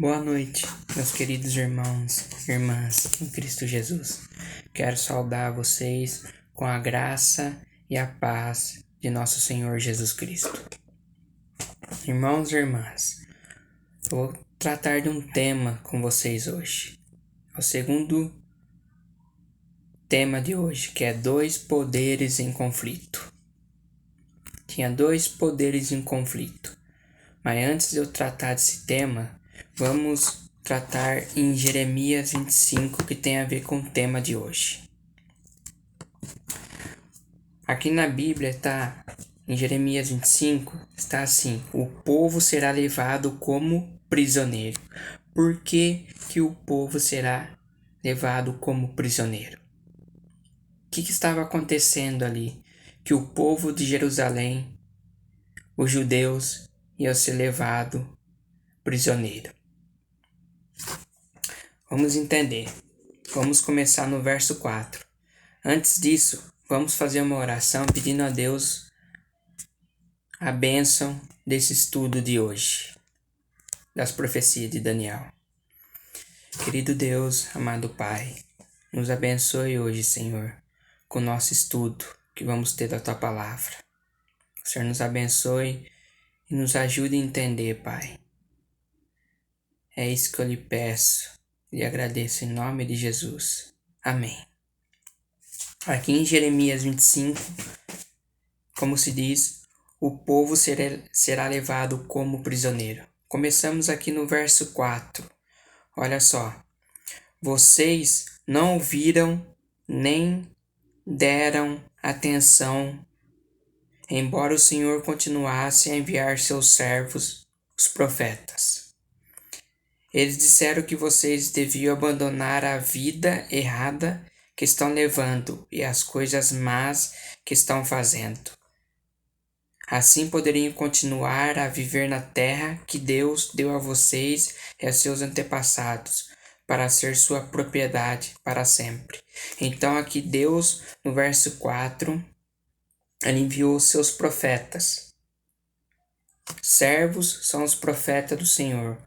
Boa noite, meus queridos irmãos e irmãs em Cristo Jesus. Quero saudar vocês com a graça e a paz de nosso Senhor Jesus Cristo. Irmãos e irmãs, eu vou tratar de um tema com vocês hoje. É o segundo tema de hoje, que é 2 poderes em conflito. Tinha 2 poderes em conflito. Mas antes de eu tratar desse tema, vamos tratar em Jeremias 25, que tem a ver com o tema de hoje. Aqui na Bíblia está, em Jeremias 25, está assim: o povo será levado como prisioneiro. Por que o povo será levado como prisioneiro? O que estava acontecendo ali? Que o povo de Jerusalém, os judeus, iam ser levados prisioneiro. Vamos entender. Vamos começar no verso 4. Antes disso, vamos fazer uma oração pedindo a Deus a bênção desse estudo de hoje, das profecias de Daniel. Querido Deus, amado Pai, nos abençoe hoje, Senhor, com o nosso estudo que vamos ter da Tua Palavra. O Senhor nos abençoe e nos ajude a entender, Pai. É isso que eu lhe peço e agradeço em nome de Jesus. Amém. Aqui em Jeremias 25, como se diz, o povo será levado como prisioneiro. Começamos aqui no verso 4. Olha só. Vocês não ouviram nem deram atenção, embora o Senhor continuasse a enviar seus servos, os profetas. Eles disseram que vocês deviam abandonar a vida errada que estão levando e as coisas más que estão fazendo. Assim poderiam continuar a viver na terra que Deus deu a vocês e a seus antepassados, para ser sua propriedade para sempre. Então aqui Deus, no verso 4, ele enviou seus profetas. Servos são os profetas do Senhor.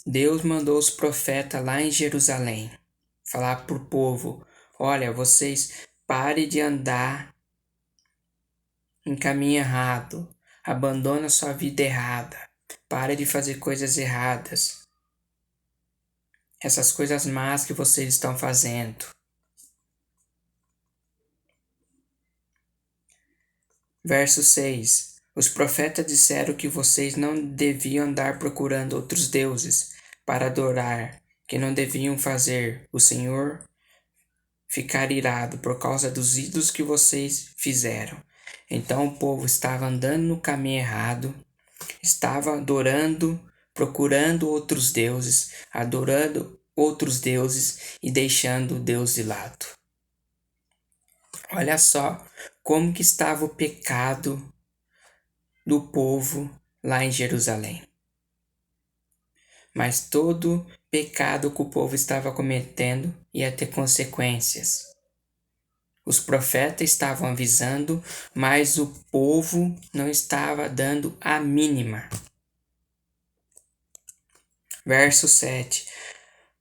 Deus mandou os profetas lá em Jerusalém falar para o povo: olha, vocês parem de andar em caminho errado, abandona sua vida errada, pare de fazer coisas erradas, essas coisas más que vocês estão fazendo. Verso 6. Os profetas disseram que vocês não deviam andar procurando outros deuses para adorar, que não deviam fazer o Senhor ficar irado por causa dos ídolos que vocês fizeram. Então o povo estava andando no caminho errado, estava adorando, procurando outros deuses, adorando outros deuses e deixando Deus de lado. Olha só como que estava o pecado do povo lá em Jerusalém. Mas todo pecado que o povo estava cometendo ia ter consequências. Os profetas estavam avisando, mas o povo não estava dando a mínima. Verso 7.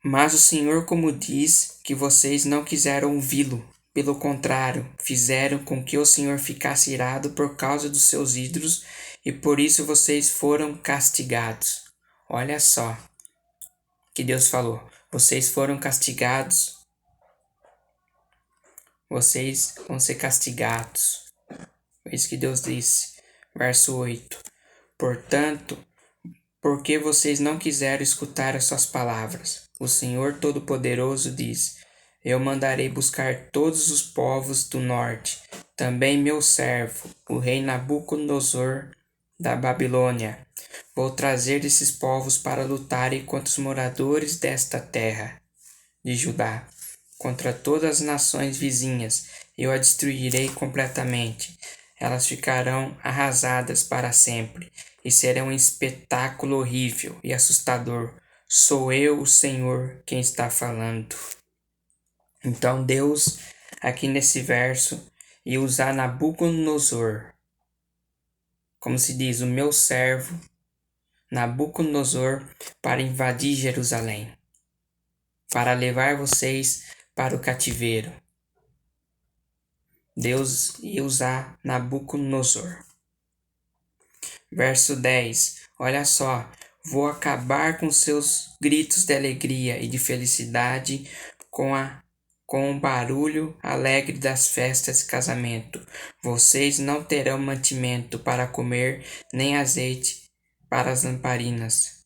Mas o Senhor, como diz, que vocês não quiseram ouvi-lo. Pelo contrário, fizeram com que o Senhor ficasse irado por causa dos seus ídolos, e por isso vocês foram castigados. Olha só que Deus falou: vocês foram castigados, vocês vão ser castigados. Foi isso que Deus disse. Verso 8. Portanto, porque vocês não quiseram escutar as suas palavras, o Senhor Todo-Poderoso diz: eu mandarei buscar todos os povos do norte, também meu servo, o rei Nabucodonosor da Babilônia. Vou trazer esses povos para lutarem contra os moradores desta terra de Judá, contra todas as nações vizinhas. Eu a destruirei completamente. Elas ficarão arrasadas para sempre e serão um espetáculo horrível e assustador. Sou eu, o Senhor, quem está falando. Então Deus, aqui nesse verso, ia usar Nabucodonosor, como se diz, o meu servo, Nabucodonosor para invadir Jerusalém, para levar vocês para o cativeiro. Deus ia usar Nabucodonosor. Verso 10. Olha só. Vou acabar com seus gritos de alegria e de felicidade com o barulho alegre das festas de casamento. Vocês não terão mantimento para comer, nem azeite para as lamparinas.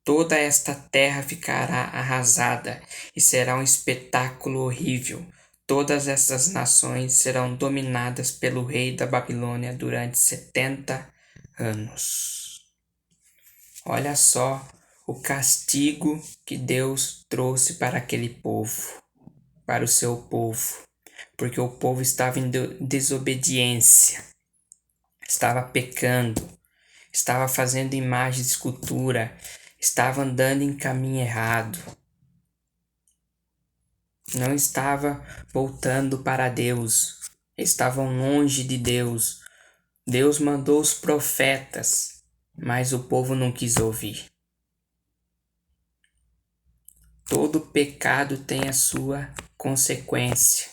Toda esta terra ficará arrasada e será um espetáculo horrível. Todas essas nações serão dominadas pelo rei da Babilônia durante 70 anos. Olha só o castigo que Deus trouxe para aquele povo, para o seu povo, porque o povo estava em desobediência, estava pecando, estava fazendo imagem de escultura, estava andando em caminho errado. Não estava voltando para Deus, estavam longe de Deus. Deus mandou os profetas, mas o povo não quis ouvir. Todo pecado tem a sua consequência.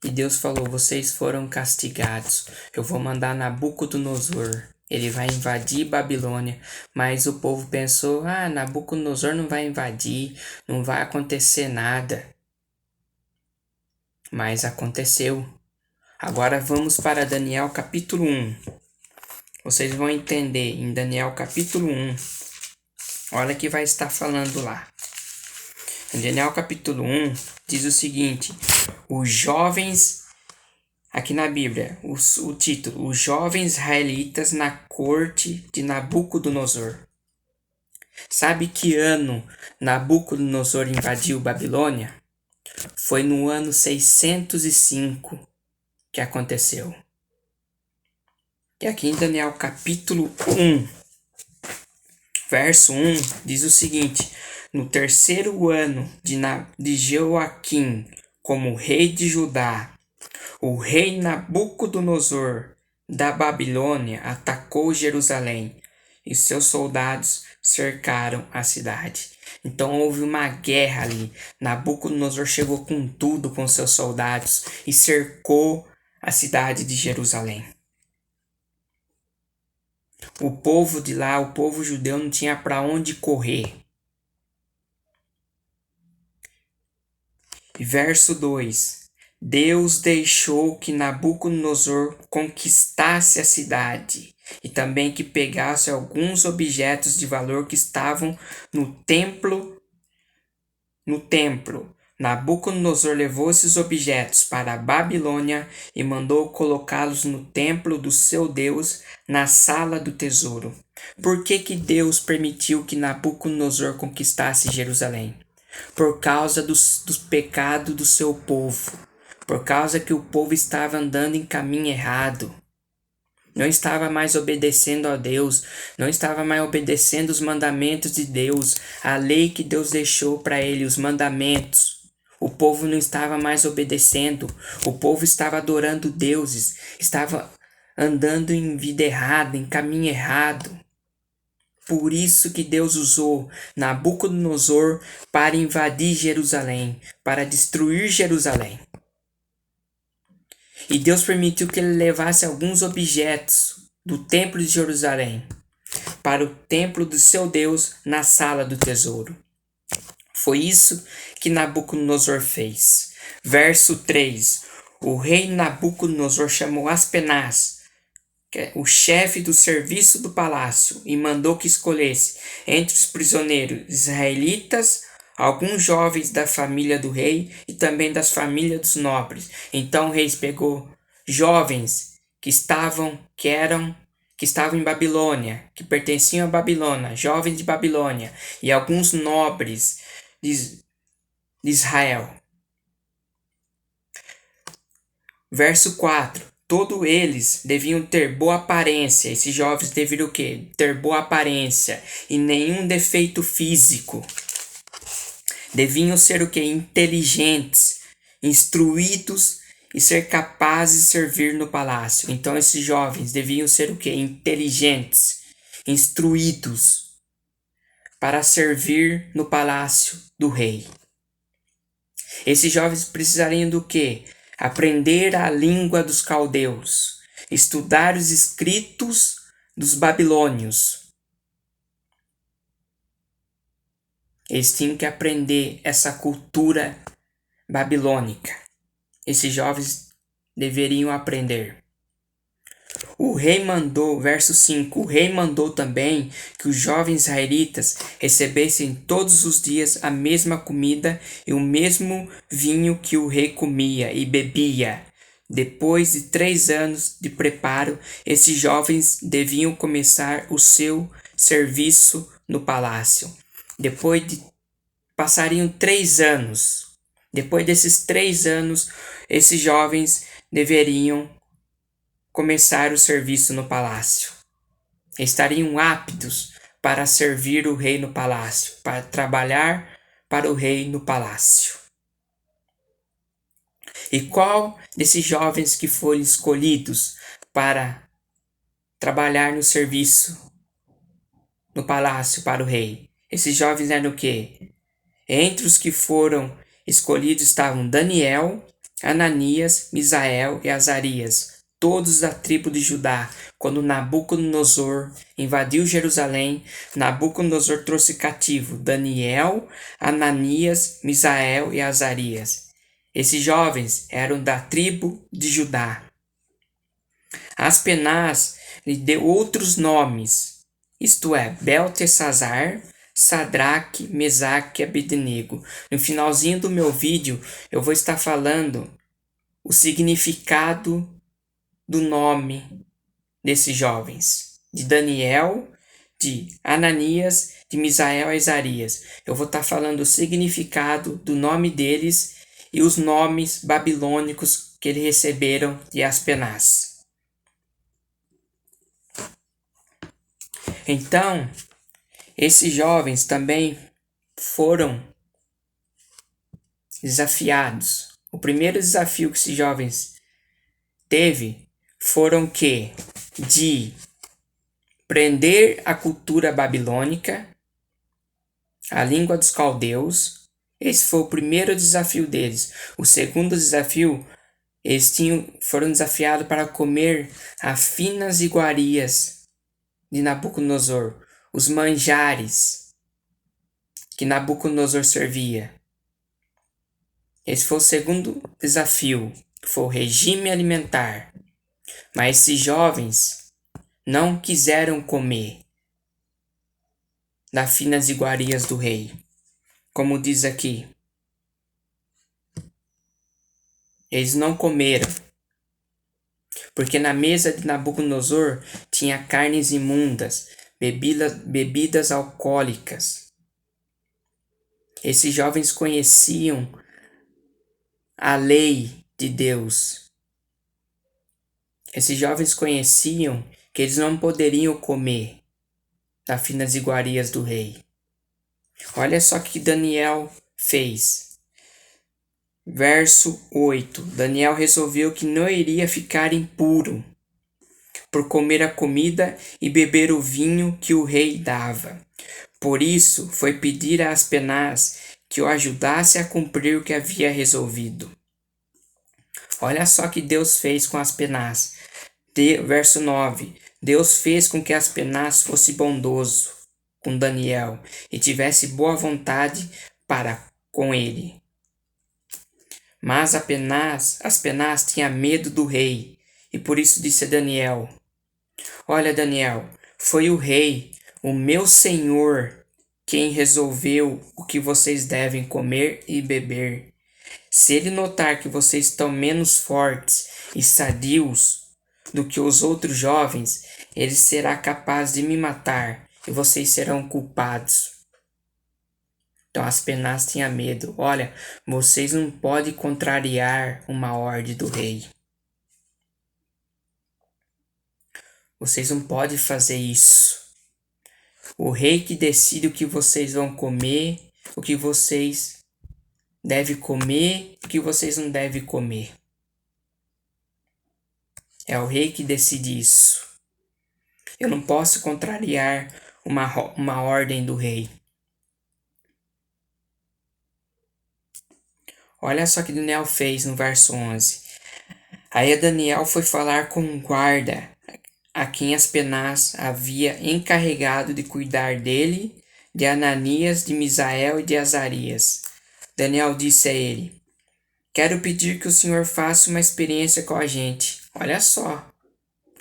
E Deus falou: vocês foram castigados. Eu vou mandar Nabucodonosor. Ele vai invadir Babilônia. Mas o povo pensou: Nabucodonosor não vai invadir, não vai acontecer nada. Mas aconteceu. Agora vamos para Daniel capítulo 1. Vocês vão entender em Daniel capítulo 1. Olha o que vai estar falando lá. Em Daniel capítulo 1 diz o seguinte: os jovens, aqui na Bíblia, o título, os jovens israelitas na corte de Nabucodonosor. Sabe que ano Nabucodonosor invadiu Babilônia? Foi no ano 605 que aconteceu. E aqui em Daniel capítulo 1, verso 1, diz o seguinte: no terceiro ano de Joaquim como rei de Judá, o rei Nabucodonosor da Babilônia atacou Jerusalém e seus soldados cercaram a cidade. Então houve uma guerra ali. Nabucodonosor chegou com tudo com seus soldados e cercou a cidade de Jerusalém. O povo de lá, o povo judeu, não tinha para onde correr. Verso 2. Deus deixou que Nabucodonosor conquistasse a cidade e também que pegasse alguns objetos de valor que estavam no templo. Nabucodonosor levou esses objetos para a Babilônia e mandou colocá-los no templo do seu Deus, na sala do tesouro. Por que Deus permitiu que Nabucodonosor conquistasse Jerusalém? Por causa do pecado do seu povo. Por causa que o povo estava andando em caminho errado. Não estava mais obedecendo a Deus, não estava mais obedecendo os mandamentos de Deus, a lei que Deus deixou para ele, os mandamentos. O povo não estava mais obedecendo, o povo estava adorando deuses, estava andando em vida errada, em caminho errado. Por isso que Deus usou Nabucodonosor para invadir Jerusalém, para destruir Jerusalém. E Deus permitiu que ele levasse alguns objetos do templo de Jerusalém para o templo do seu Deus na sala do tesouro. Foi isso que Nabucodonosor fez. Verso 3. O rei Nabucodonosor chamou Aspenaz, o chefe do serviço do palácio, e mandou que escolhesse entre os prisioneiros israelitas alguns jovens da família do rei e também das famílias dos nobres. Então o rei pegou jovens que estavam em Babilônia, que pertenciam à Babilônia, jovens de Babilônia, e alguns nobres de Israel. Verso 4. Todos eles deviam ter boa aparência. Esses jovens deveriam o quê? Ter boa aparência e nenhum defeito físico. Deviam ser o quê? Inteligentes, instruídos e ser capazes de servir no palácio. Então esses jovens deviam ser o quê? Inteligentes, instruídos para servir no palácio do rei. Esses jovens precisariam do quê? Aprender a língua dos caldeus, estudar os escritos dos babilônios. Eles tinham que aprender essa cultura babilônica. Esses jovens deveriam aprender. O rei mandou, verso 5, o rei mandou também que os jovens israelitas recebessem todos os dias a mesma comida e o mesmo vinho que o rei comia e bebia. Depois de 3 anos de preparo, esses jovens deviam começar o seu serviço no palácio. Passariam 3 anos. Depois desses 3 anos, esses jovens deveriam começar o serviço no palácio. Estariam aptos para servir o rei no palácio, para trabalhar para o rei no palácio. E qual desses jovens que foram escolhidos para trabalhar no serviço no palácio para o rei? Esses jovens eram o quê? Entre os que foram escolhidos estavam Daniel, Ananias, Misael e Azarias, todos da tribo de Judá. Quando Nabucodonosor invadiu Jerusalém, Nabucodonosor trouxe cativo Daniel, Ananias, Misael e Azarias. Esses jovens eram da tribo de Judá. Aspenaz lhe deu outros nomes, isto é, Beltesazar, Sadraque, Mesaque e Abednego. No finalzinho do meu vídeo, eu vou estar falando o significado do nome desses jovens. De Daniel, de Ananias, de Misael e Azarias. Eu vou estar falando o significado do nome deles e os nomes babilônicos que eles receberam de Aspenaz. Então, esses jovens também foram desafiados. O primeiro desafio que esses jovens teve foram que de prender a cultura babilônica, a língua dos caldeus. Esse foi o primeiro desafio deles. O segundo desafio, eles foram desafiados para comer as finas iguarias de Nabucodonosor, os manjares que Nabucodonosor servia. Esse foi o segundo desafio, que foi o regime alimentar. Mas esses jovens não quiseram comer das finas iguarias do rei. Como diz aqui, eles não comeram, porque na mesa de Nabucodonosor tinha carnes imundas, bebidas alcoólicas. Esses jovens conheciam a lei de Deus. Esses jovens conheciam que eles não poderiam comer das finas iguarias do rei. Olha só o que Daniel fez. Verso 8. Daniel resolveu que não iria ficar impuro por comer a comida e beber o vinho que o rei dava. Por isso foi pedir a Aspenaz que o ajudasse a cumprir o que havia resolvido. Olha só o que Deus fez com Aspenaz. Verso 9. Deus fez com que Aspenaz fosse bondoso com Daniel e tivesse boa vontade para com ele. Mas Aspenaz tinha medo do rei e por isso disse a Daniel: Olha, Daniel, foi o rei, o meu senhor, quem resolveu o que vocês devem comer e beber. Se ele notar que vocês estão menos fortes e sadios do que os outros jovens, ele será capaz de me matar e vocês serão culpados. Então Aspenaz tinha medo. Olha, vocês não podem contrariar uma ordem do rei. Vocês não podem fazer isso. O rei que decide o que vocês vão comer, o que vocês devem comer, o que vocês não devem comer. É o rei que decide isso. Eu não posso contrariar uma ordem do rei. Olha só o que Daniel fez no verso 11. Aí Daniel foi falar com um guarda, a quem Aspenaz havia encarregado de cuidar dele, de Ananias, de Misael e de Azarias. Daniel disse a ele: Quero pedir que o Senhor faça uma experiência com a gente. Olha só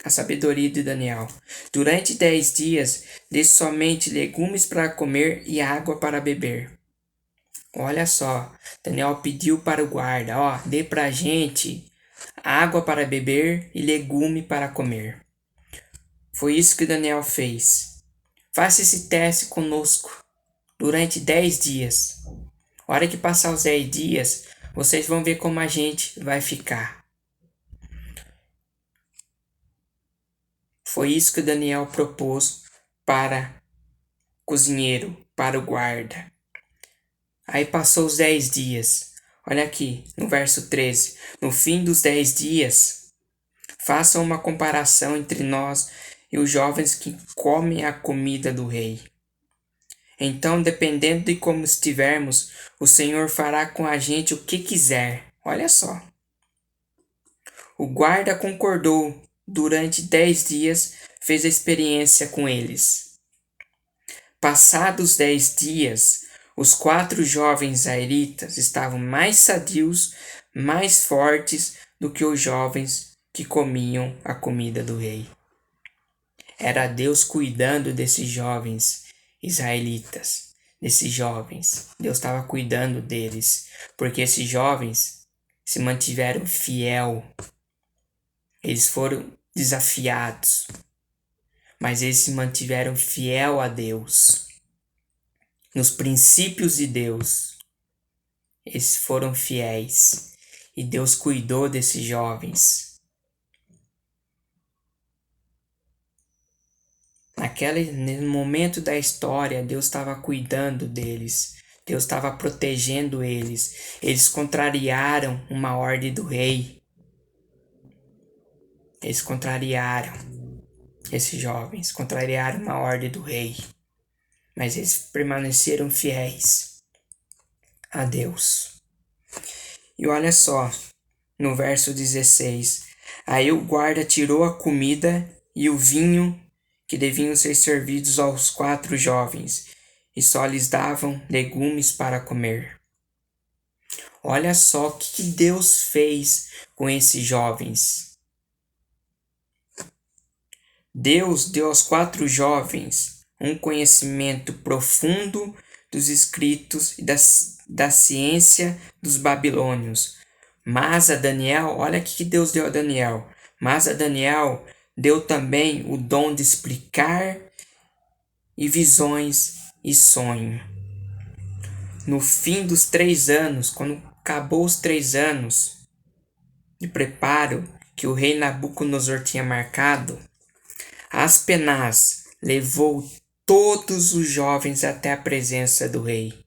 a sabedoria de Daniel. Durante 10 dias, dê somente legumes para comer e água para beber. Olha só, Daniel pediu para o guarda, dê pra gente água para beber e legume para comer. Foi isso que Daniel fez. Faça esse teste conosco durante 10 dias. A hora que passar os 10 dias, vocês vão ver como a gente vai ficar. Foi isso que Daniel propôs para o cozinheiro, para o guarda. Aí passou os 10 dias. Olha aqui, no verso 13. No fim dos 10 dias, façam uma comparação entre nós e os jovens que comem a comida do rei. Então, dependendo de como estivermos, o Senhor fará com a gente o que quiser. Olha só. O guarda concordou. Durante 10 dias, fez a experiência com eles. Passados 10 dias, os 4 jovens israelitas estavam mais sadios, mais fortes do que os jovens que comiam a comida do rei. Era Deus cuidando desses jovens israelitas, desses jovens. Deus estava cuidando deles, porque esses jovens se mantiveram fiel. Eles foram desafiados, mas eles se mantiveram fiel a Deus. Nos princípios de Deus, eles foram fiéis e Deus cuidou desses jovens. No momento da história, Deus estava cuidando deles. Deus estava protegendo eles. Eles contrariaram uma ordem do rei. Eles contrariaram esses jovens, contrariaram uma ordem do rei. Mas eles permaneceram fiéis a Deus. E olha só, no verso 16. Aí o guarda tirou a comida e o vinho que deviam ser servidos aos 4 jovens, e só lhes davam legumes para comer. Olha só o que Deus fez com esses jovens. Deus deu aos 4 jovens um conhecimento profundo dos escritos e da ciência dos babilônios. Mas a Daniel, olha o que Deus deu a Daniel. Mas a Daniel deu também o dom de explicar e visões e sonho. No fim dos 3 anos, quando acabou os 3 anos de preparo que o rei Nabucodonosor tinha marcado, Aspenaz levou todos os jovens até a presença do rei.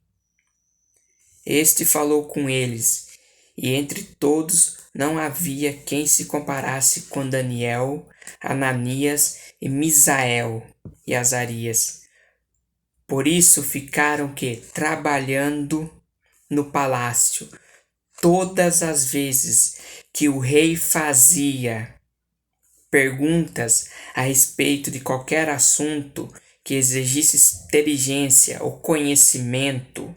Este falou com eles, e entre todos não havia quem se comparasse com Daniel, Ananias e Misael e Azarias. Por isso ficaram trabalhando no palácio. Todas as vezes que o rei fazia perguntas a respeito de qualquer assunto que exigisse inteligência ou conhecimento,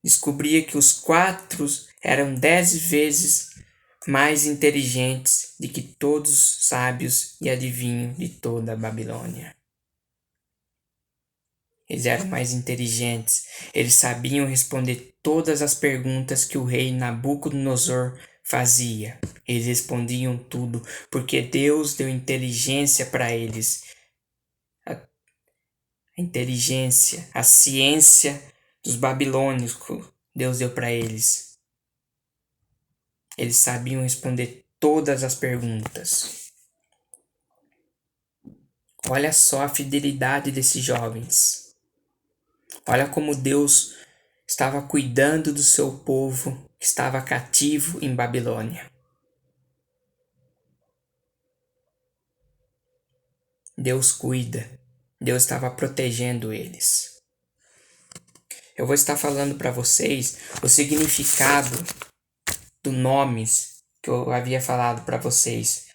descobria que os 4 eram 10 vezes mais inteligentes do que todos os sábios e adivinhos de toda a Babilônia. Eles eram mais inteligentes, eles sabiam responder todas as perguntas que o rei Nabucodonosor fazia. Eles respondiam tudo, porque Deus deu inteligência para eles. A inteligência, a ciência dos babilônios, Deus deu para eles. Eles sabiam responder todas as perguntas. Olha só a fidelidade desses jovens. Olha como Deus estava cuidando do seu povo que estava cativo em Babilônia. Deus cuida. Deus estava protegendo eles. Eu vou estar falando para vocês o significado dos nomes que eu havia falado para vocês.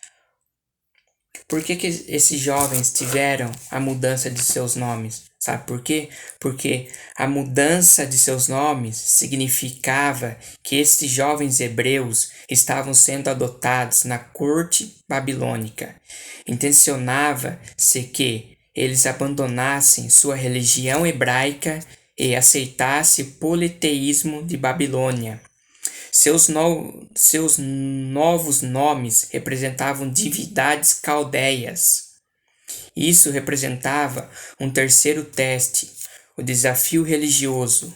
Por que esses jovens tiveram a mudança de seus nomes? Sabe por quê? Porque a mudança de seus nomes significava que esses jovens hebreus estavam sendo adotados na corte babilônica. Intencionava-se que eles abandonassem sua religião hebraica e aceitassem o politeísmo de Babilônia. Seus novos nomes representavam divindades caldeias. Isso representava um terceiro teste, o desafio religioso.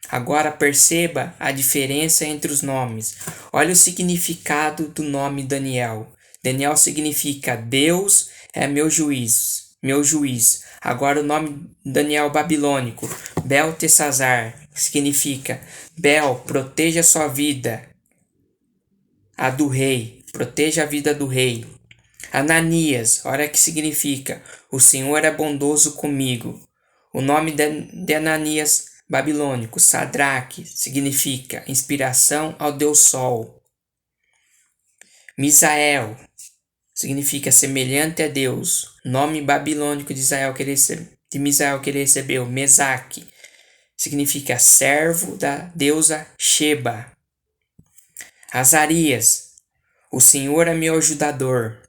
Agora perceba a diferença entre os nomes. Olha o significado do nome Daniel. Daniel significa Deus é meu juiz, meu juiz. Agora o nome Daniel babilônico, Beltesazar, significa Bel, proteja sua vida. A do rei, proteja a vida do rei. Ananias, olha que significa, o Senhor é bondoso comigo. O nome de Ananias babilônico, Sadraque, significa inspiração ao Deus Sol. Misael, significa semelhante a Deus. Nome babilônico de Misael que ele recebeu, Mesaque, significa servo da deusa Sheba. Azarias, o Senhor é meu ajudador.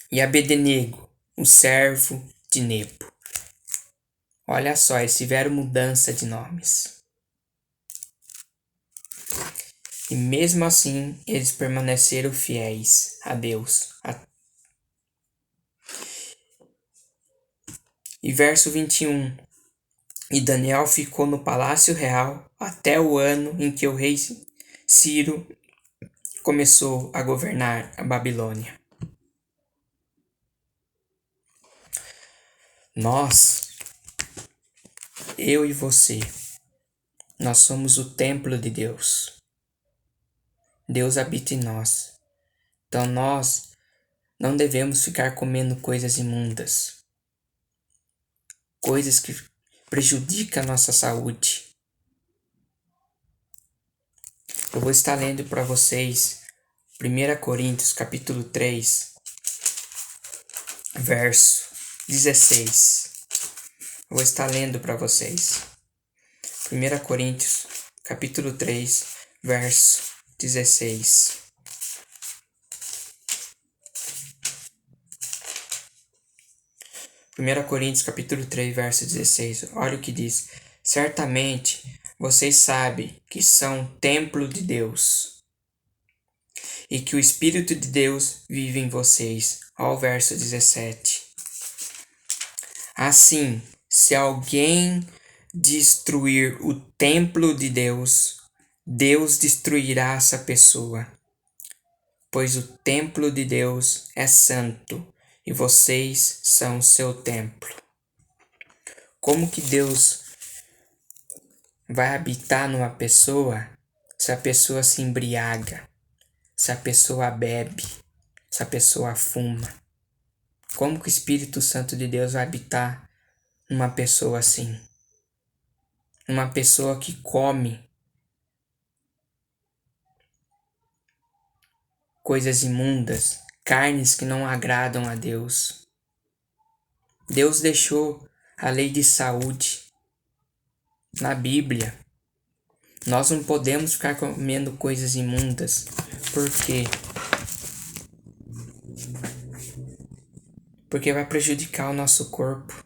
E Abednego, o servo de Nebo. Olha só, eles tiveram mudança de nomes. E mesmo assim, eles permaneceram fiéis a Deus. E verso 21. E Daniel ficou no palácio real até o ano em que o rei Ciro começou a governar a Babilônia. Nós, eu e você, nós somos o templo de Deus. Deus habita em nós. Então nós não devemos ficar comendo coisas imundas. Coisas que prejudicam a nossa saúde. Eu vou estar lendo para vocês 1 Coríntios capítulo 3, verso 16. Eu vou estar lendo para vocês. 1 Coríntios capítulo 3, verso 16. Primeira Coríntios capítulo 3, verso 16. Olha o que diz. Certamente vocês sabem que são templo de Deus e que o Espírito de Deus vive em vocês. Olha o verso 17. Assim, se alguém destruir o templo de Deus, Deus destruirá essa pessoa, pois o templo de Deus é santo e vocês são seu templo. Como que Deus vai habitar numa pessoa se a pessoa se embriaga, se a pessoa bebe, se a pessoa fuma? Como que o Espírito Santo de Deus vai habitar numa pessoa assim? Uma pessoa que come coisas imundas, carnes que não agradam a Deus. Deus deixou a lei de saúde na Bíblia. Nós não podemos ficar comendo coisas imundas. Por quê? Porque vai prejudicar o nosso corpo.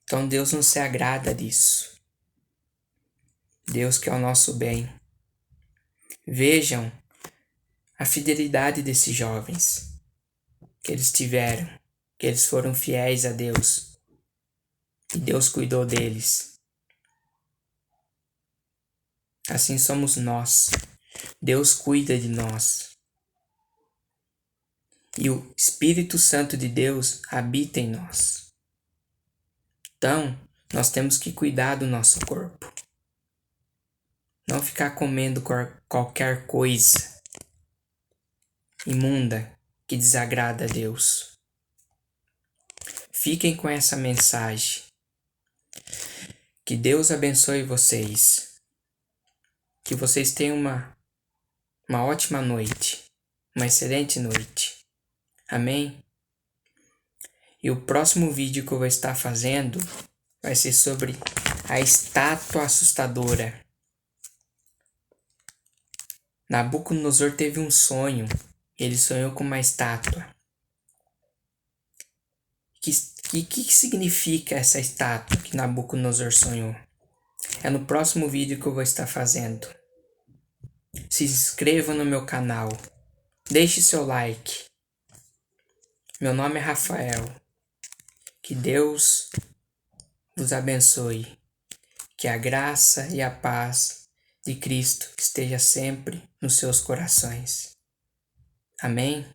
Então Deus não se agrada disso. Deus quer o nosso bem. Vejam a fidelidade desses jovens que eles tiveram, que eles foram fiéis a Deus. E Deus cuidou deles. Assim somos nós. Deus cuida de nós. E o Espírito Santo de Deus habita em nós. Então, nós temos que cuidar do nosso corpo. Não ficar comendo qualquer coisa imunda que desagrada a Deus. Fiquem com essa mensagem. Que Deus abençoe vocês. Que vocês tenham uma ótima noite. Uma excelente noite. Amém? E o próximo vídeo que eu vou estar fazendo vai ser sobre a estátua assustadora. Nabucodonosor teve um sonho. Ele sonhou com uma estátua. O que significa essa estátua que Nabucodonosor sonhou? É no próximo vídeo que eu vou estar fazendo. Se inscreva no meu canal. Deixe seu like. Meu nome é Rafael. Que Deus vos abençoe. Que a graça e a paz de Cristo esteja sempre nos seus corações. Amém?